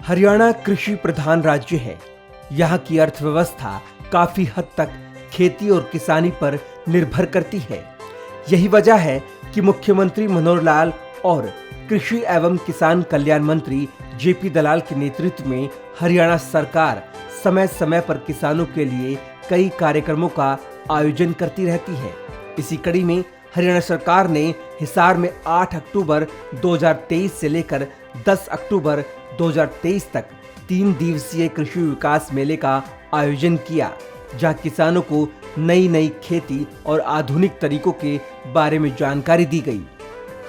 हरियाणा कृषि प्रधान राज्य है। यहाँ की अर्थव्यवस्था काफी हद तक खेती और किसानी पर निर्भर करती है। यही वजह है कि मुख्यमंत्री मनोहर लाल और कृषि एवं किसान कल्याण मंत्री जेपी दलाल के नेतृत्व में हरियाणा सरकार समय समय पर किसानों के लिए कई कार्यक्रमों का आयोजन करती रहती है। इसी कड़ी में हरियाणा सरकार ने हिसार में 8 अक्टूबर 2023 से लेकर 10 अक्टूबर 2023 तक 3 दिवसीय कृषि विकास मेले का आयोजन किया, जहां किसानों को नई नई खेती और आधुनिक तरीकों के बारे में जानकारी दी गई।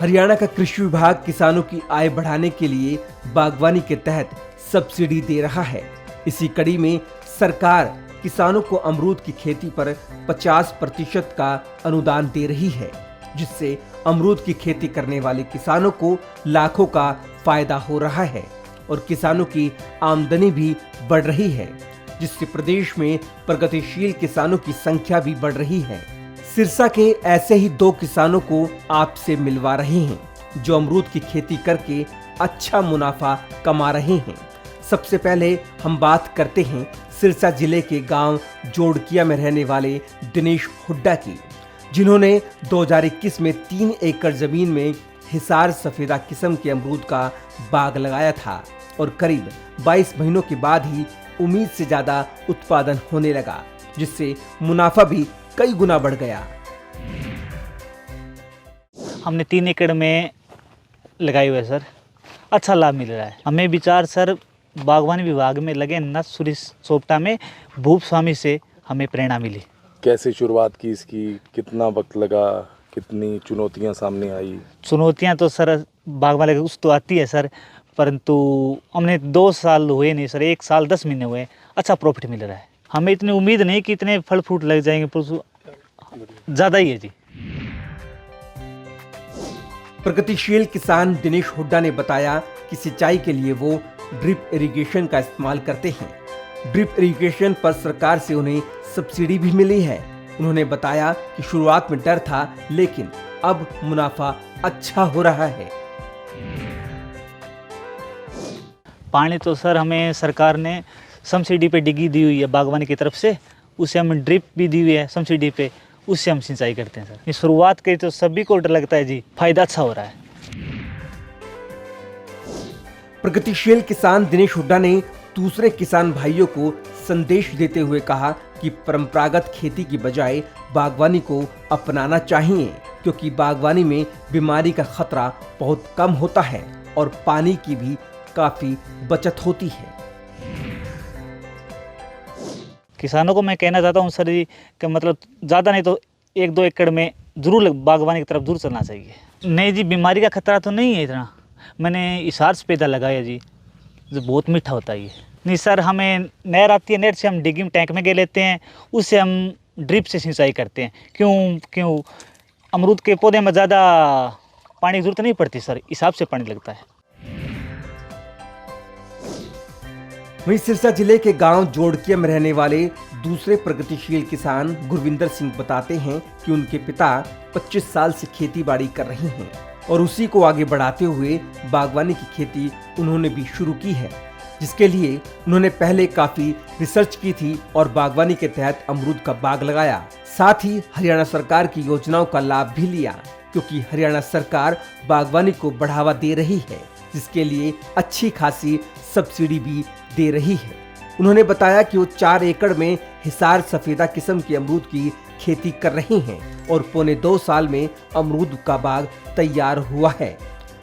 हरियाणा का कृषि विभाग किसानों की आय बढ़ाने के लिए बागवानी के तहत सब्सिडी दे रहा है। इसी कड़ी में सरकार किसानों को अमरूद की खेती पर 50% का अनुदान दे रही है, जिससे अमरूद की खेती करने वाले किसानों को लाखों का फायदा हो रहा है और किसानों की आमदनी भी बढ़ रही है, जिससे प्रदेश में प्रगतिशील किसानों की संख्या भी बढ़ रही है। सिरसा के ऐसे ही 2 किसानों को आपसे मिलवा रहे हैं, जो अमरूद की खेती करके अच्छा मुनाफा कमा रहे हैं। सबसे पहले हम बात करते हैं सिरसा जिले के गांव जोड़किया में रहने वाले दिनेश हुड्डा की, जिन्होंने 2021 में 3 एकड़ जमीन में हिसार सफेदा किस्म के अमरूद का बाग लगाया था और करीब 22 महीनों के बाद ही उम्मीद से ज्यादा उत्पादन होने लगा, जिससे मुनाफा भी कई गुना बढ़ गया। हमने 3 एकड़ में लगाए हुए सर, अच्छा लाभ मिल रहा है। हमें विचार सर बागवानी विभाग में लगे नर्सरी सोपटा में भूप स्वामी से हमें प्रेरणा मिली। कैसे शुरुआत की इसकी, कितना वक्त लगा, कितनी चुनौतियां सामने आई? चुनौतियां तो सर बागवानी उस तो आती है सर, परंतु हमने 2 साल हुए नहीं सर, 1 साल 10 महीने हुए, अच्छा प्रॉफिट मिल रहा है। हमें इतनी उम्मीद नहीं कि इतने फल फ्रूट लग जाएंगे, पर ज़्यादा ही है जी। प्रगतिशील किसान दिनेश हुड्डा ने बताया कि सिंचाई के लिए वो ड्रिप इरिगेशन का इस्तेमाल करते हैं। ड्रिप इरिगेशन पर सरकार से उन्हें सब्सिडी भी मिली है। उन्होंने बताया कि शुरुआत में डर था, लेकिन अब मुनाफा अच्छा हो रहा है। पानी तो सर हमें सरकार ने सब्सिडी पे डिग्गी दी हुई है बागवानी की तरफ से, उससे हमें ड्रिप भी दी हुई है सब्सिडी पे, उससे हम सिंचाई करते हैं सर। ये शुरुआत करी तो सभी को डर लगता है जी, फायदा अच्छा हो रहा है। प्रगतिशील किसान दिनेश हुड्डा ने दूसरे किसान भाइयों को संदेश देते हुए कहा कि परंपरागत खेती की बजाय बागवानी को अपनाना चाहिए, क्योंकि बागवानी में बीमारी का खतरा बहुत कम होता है और पानी की भी काफी बचत होती है। किसानों को मैं कहना चाहता हूँ सर जी कि मतलब ज़्यादा नहीं तो 1-2 एकड़ में जरूर बागवानी की तरफ जरूर चलना चाहिए। नहीं जी, बीमारी का खतरा तो नहीं है इतना। मैंने हिसार सफेदा लगाया जी, जो बहुत मीठा होता है ये। नहीं सर, हमें नहर आती है, नहर से हम डिगिंग टैंक में ले लेते हैं, उससे हम ड्रिप से सिंचाई करते हैं। क्यों अमरूद के पौधे में ज़्यादा पानी की जरूरत नहीं पड़ती सर, हिसाब से पानी लगता है। वहीं सिरसा जिले के गांव जोड़किया में रहने वाले दूसरे प्रगतिशील किसान गुरविंदर सिंह बताते हैं कि उनके पिता 25 साल से खेती बाड़ी कर रहे हैं और उसी को आगे बढ़ाते हुए बागवानी की खेती उन्होंने भी शुरू की है, जिसके लिए उन्होंने पहले काफी रिसर्च की थी और बागवानी के तहत अमरूद का बाग लगाया। साथ ही हरियाणा सरकार की योजनाओं का लाभ भी लिया, क्योंकि हरियाणा सरकार बागवानी को बढ़ावा दे रही है, जिसके लिए अच्छी खासी सब्सिडी भी दे रही है। उन्होंने बताया कि वो 4 एकड़ में हिसार सफेदा किस्म के अमरूद की खेती कर रहे हैं और पौने 2 साल में अमरूद का बाग तैयार हुआ है,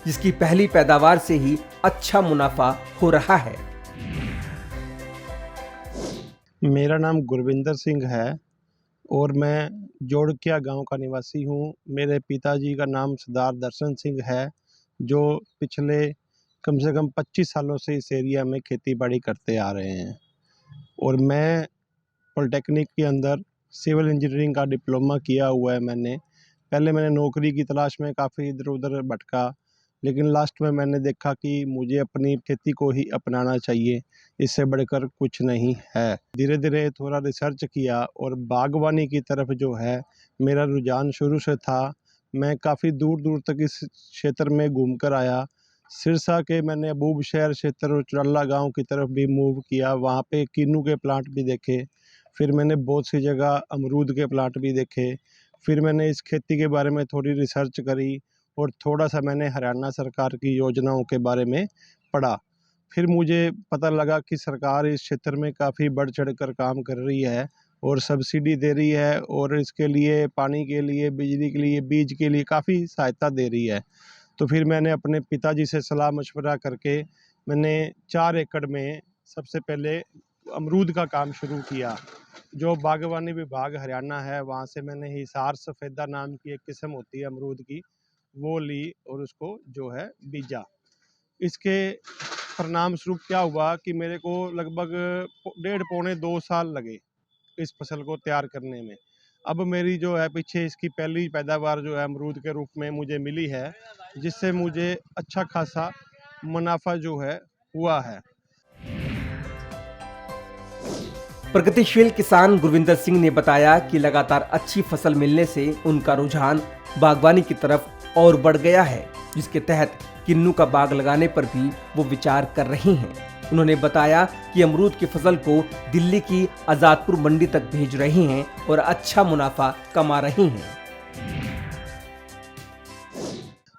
जिसकी पहली पैदावार से ही अच्छा मुनाफा हो रहा है। मेरा नाम गुरविंदर सिंह है और मैं जोड़किया गांव का निवासी हूं। मेरे पिताजी का नाम सरदार दर्शन सिंह है, जो पिछले कम से कम 25 सालों से इस एरिया में खेती बाड़ी करते आ रहे हैं और मैं पॉलिटेक्निक के अंदर सिविल इंजीनियरिंग का डिप्लोमा किया हुआ है। पहले मैंने नौकरी की तलाश में काफ़ी इधर उधर भटका, लेकिन लास्ट में मैंने देखा कि मुझे अपनी खेती को ही अपनाना चाहिए, इससे बढ़कर कुछ नहीं है। धीरे धीरे थोड़ा रिसर्च किया और बागवानी की तरफ जो है मेरा रुझान शुरू से था। मैं काफ़ी दूर दूर तक इस क्षेत्र में घूम कर आया, सिरसा के मैंने अबूब शहर क्षेत्र और चुरल्ला गांव की तरफ भी मूव किया, वहाँ पे किन्नू के प्लांट भी देखे। फिर मैंने बहुत सी जगह अमरूद के प्लांट भी देखे। फिर मैंने इस खेती के बारे में थोड़ी रिसर्च करी और थोड़ा सा मैंने हरियाणा सरकार की योजनाओं के बारे में पढ़ा। फिर मुझे पता लगा कि सरकार इस क्षेत्र में काफ़ी बढ़ चढ़ कर काम कर रही है और सब्सिडी दे रही है और इसके लिए पानी के लिए, बिजली के लिए, बीज के लिए काफ़ी सहायता दे रही है। तो फिर मैंने अपने पिताजी से सलाह मशवरा करके मैंने 4 एकड़ में सबसे पहले अमरूद का काम शुरू किया। जो बागवानी विभाग हरियाणा है वहाँ से मैंने हिसार सफ़ेदा नाम की एक किस्म होती है अमरूद की, वो ली और उसको जो है बीजा। इसके परिणाम स्वरूप क्या हुआ कि मेरे को लगभग 1.5-2 साल लगे इस फसल को तैयार करने में। अब मेरी जो है पीछे इसकी पहली पैदावार जो है अमरूद के रूप में मुझे मिली है, जिससे मुझे अच्छा खासा मुनाफा जो है हुआ है। प्रगतिशील किसान गुरविंदर सिंह ने बताया कि लगातार अच्छी फसल मिलने से उनका रुझान बागवानी की तरफ और बढ़ गया है, जिसके तहत किन्नू का बाग लगाने पर भी वो विचार कर रही हैं। उन्होंने बताया कि अमरूद की फसल को दिल्ली की आजादपुर मंडी तक भेज रही हैं और अच्छा मुनाफा कमा रही हैं।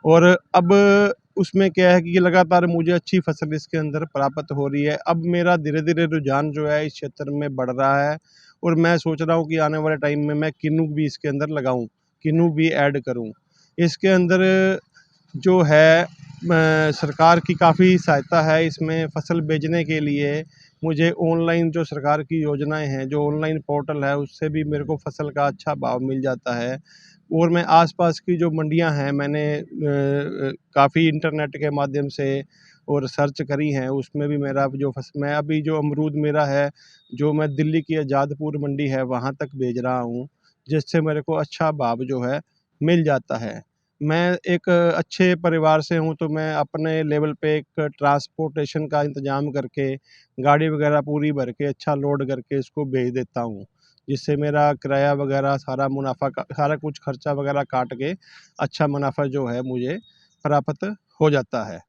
और अब उसमें क्या है कि लगातार मुझे अच्छी फसल इसके अंदर प्राप्त हो रही है। अब मेरा धीरे धीरे रुझान जो है इस क्षेत्र में बढ़ रहा है और मैं सोच रहा हूँ कि आने वाले टाइम में मैं किन्नू भी इसके अंदर लगाऊं, किन्नू भी ऐड करूं। इसके अंदर जो है सरकार की काफ़ी सहायता है इसमें फसल बेचने के लिए। मुझे ऑनलाइन जो सरकार की योजनाएं हैं, जो ऑनलाइन पोर्टल है, उससे भी मेरे को फसल का अच्छा भाव मिल जाता है। और मैं आसपास की जो मंडियां हैं मैंने काफ़ी इंटरनेट के माध्यम से और सर्च करी हैं, उसमें भी मेरा जो मैं अभी जो अमरूद मेरा है जो मैं दिल्ली की आजादपुर मंडी है वहाँ तक भेज रहा हूँ, जिससे मेरे को अच्छा भाव जो है मिल जाता है। मैं एक अच्छे परिवार से हूँ तो मैं अपने लेवल पे एक ट्रांसपोर्टेशन का इंतज़ाम करके गाड़ी वगैरह पूरी भर के अच्छा लोड करके इसको भेज देता हूँ, जिससे मेरा किराया वगैरह सारा मुनाफा का सारा कुछ खर्चा वगैरह काट के अच्छा मुनाफा जो है मुझे प्राप्त हो जाता है।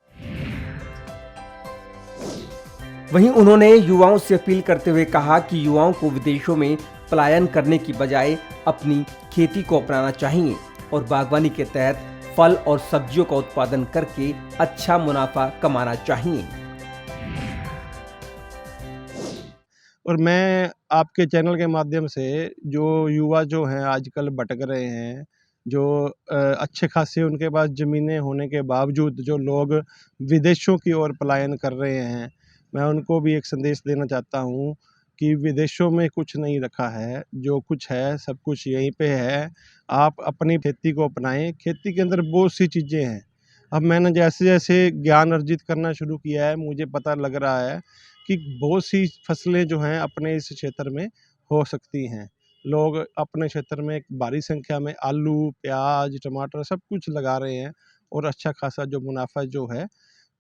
वहीं उन्होंने युवाओं से अपील करते हुए कहा कि युवाओं को विदेशों में पलायन करने की बजाय अपनी खेती को अपनाना चाहिए और बागवानी के तहत फल और सब्जियों का उत्पादन करके अच्छा मुनाफा कमाना चाहिए। और मैं आपके चैनल के माध्यम से जो युवा जो हैं आजकल भटक रहे हैं, जो अच्छे खासे उनके पास ज़मीनें होने के बावजूद जो लोग विदेशों की ओर पलायन कर रहे हैं, मैं उनको भी एक संदेश देना चाहता हूँ कि विदेशों में कुछ नहीं रखा है, जो कुछ है सब कुछ यहीं पे है। आप अपनी खेती को अपनाएं। खेती के अंदर बहुत सी चीज़ें हैं। अब मैंने जैसे जैसे ज्ञान अर्जित करना शुरू किया है, मुझे पता लग रहा है कि बहुत सी फसलें जो हैं अपने इस क्षेत्र में हो सकती हैं। लोग अपने क्षेत्र में एक भारी संख्या में आलू, प्याज, टमाटर सब कुछ लगा रहे हैं और अच्छा खासा जो मुनाफा जो है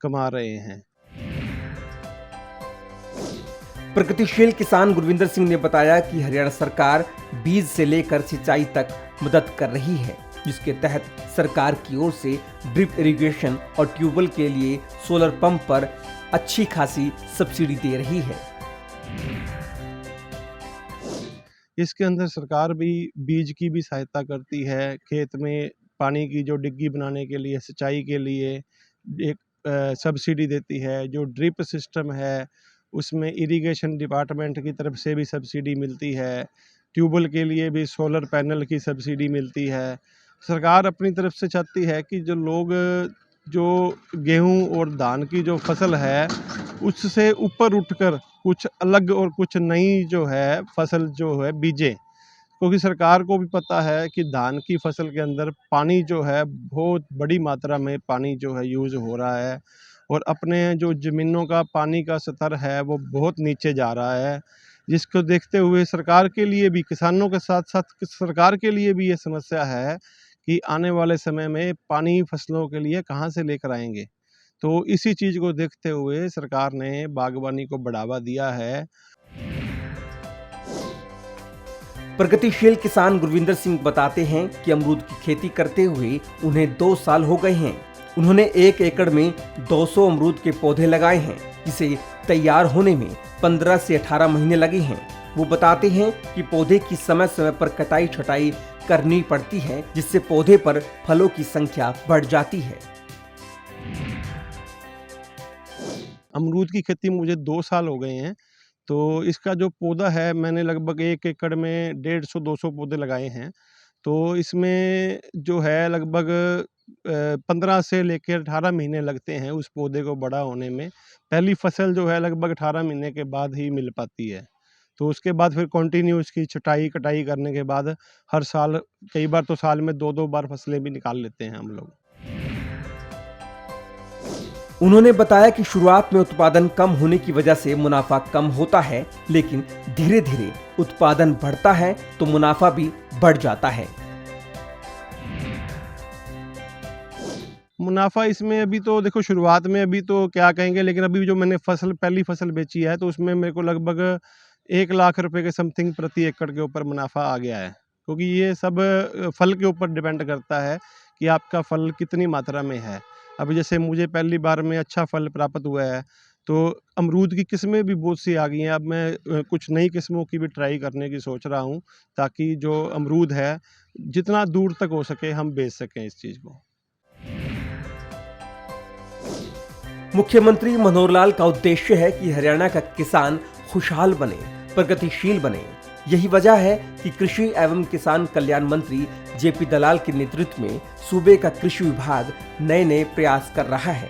कमा रहे हैं। प्रगतिशील किसान गुरविंदर सिंह ने बताया कि हरियाणा सरकार बीज से लेकर सिंचाई तक मदद कर रही है, जिसके तहत सरकार की ओर से ड्रिप इरिगेशन और ट्यूबवेल के लिए सोलर पंप पर अच्छी खासी सब्सिडी दे रही है। इसके अंदर सरकार भी बीज की भी सहायता करती है, खेत में पानी की जो डिग्गी बनाने के लिए, सिंचाई के लिए एक सब्सिडी देती है। जो ड्रिप सिस्टम है उसमें इरिगेशन डिपार्टमेंट की तरफ से भी सब्सिडी मिलती है। ट्यूबवेल के लिए भी सोलर पैनल की सब्सिडी मिलती है। सरकार अपनी तरफ से चाहती है कि जो लोग जो गेहूं और धान की जो फसल है उससे ऊपर उठकर कुछ अलग और कुछ नई जो है फसल जो है बीजे, क्योंकि सरकार को भी पता है कि धान की फसल के अंदर पानी जो है बहुत बड़ी मात्रा में पानी जो है यूज़ हो रहा है और अपने जो ज़मीनों का पानी का स्तर है वो बहुत नीचे जा रहा है, जिसको देखते हुए सरकार के लिए भी, किसानों के साथ साथ सरकार के लिए भी ये समस्या है कि आने वाले समय में पानी फसलों के लिए कहाँ से लेकर आएंगे। तो इसी चीज़ को देखते हुए सरकार ने बागवानी को बढ़ावा दिया है। प्रगतिशील किसान गुरविंदर सिंह बताते हैं कि अमरूद की खेती करते हुए उन्हें 2 साल हो गए हैं। उन्होंने 1 एकड़ में 200 अमरूद के पौधे लगाए हैं, जिसे तैयार होने में 15 से 18 महीने लगे हैं। वो बताते हैं कि पौधे की समय समय पर कटाई छटाई करनी पड़ती है, जिससे पौधे पर फलों की संख्या बढ़ जाती है। अमरूद की खेती मुझे 2 साल हो गए हैं। तो इसका जो पौधा है, मैंने लगभग 1 एकड़ में 150-200 पौधे लगाए हैं। तो इसमें जो है लगभग 15 से लेकर 18 महीने लगते हैं उस पौधे को बड़ा होने में। पहली फसल जो है लगभग 18 महीने के बाद ही मिल पाती है। तो उसके बाद फिर कंटिन्यू इसकी छटाई कटाई करने के बाद हर साल, कई बार तो साल में 2-2 बार फसलें भी निकाल लेते हैं हम लोग। उन्होंने बताया कि शुरुआत में उत्पादन कम होने की वजह से मुनाफा कम होता है, लेकिन धीरे धीरे उत्पादन बढ़ता है तो मुनाफा भी बढ़ जाता है। मुनाफा इसमें अभी तो देखो, शुरुआत में अभी तो क्या कहेंगे, लेकिन अभी जो मैंने पहली फसल बेची है तो उसमें मेरे को लगभग 1 लाख रुपए के समथिंग प्रति एकड़ के ऊपर मुनाफा आ गया है। क्योंकि ये सब फल के ऊपर डिपेंड करता है कि आपका फल कितनी मात्रा में है। अभी जैसे मुझे पहली बार में अच्छा फल प्राप्त हुआ है, तो अमरूद की किस्में भी बहुत सी आ गई हैं। अब मैं कुछ नई किस्मों की भी ट्राई करने की सोच रहा हूँ, ताकि जो अमरूद है जितना दूर तक हो सके हम बेच सकें इस चीज़ को। मुख्यमंत्री मनोहर लाल का उद्देश्य है कि हरियाणा का किसान खुशहाल बने, प्रगतिशील बने। यही वजह है कि कृषि एवं किसान कल्याण मंत्री जेपी दलाल के नेतृत्व में सूबे का कृषि विभाग नए नए प्रयास कर रहा है।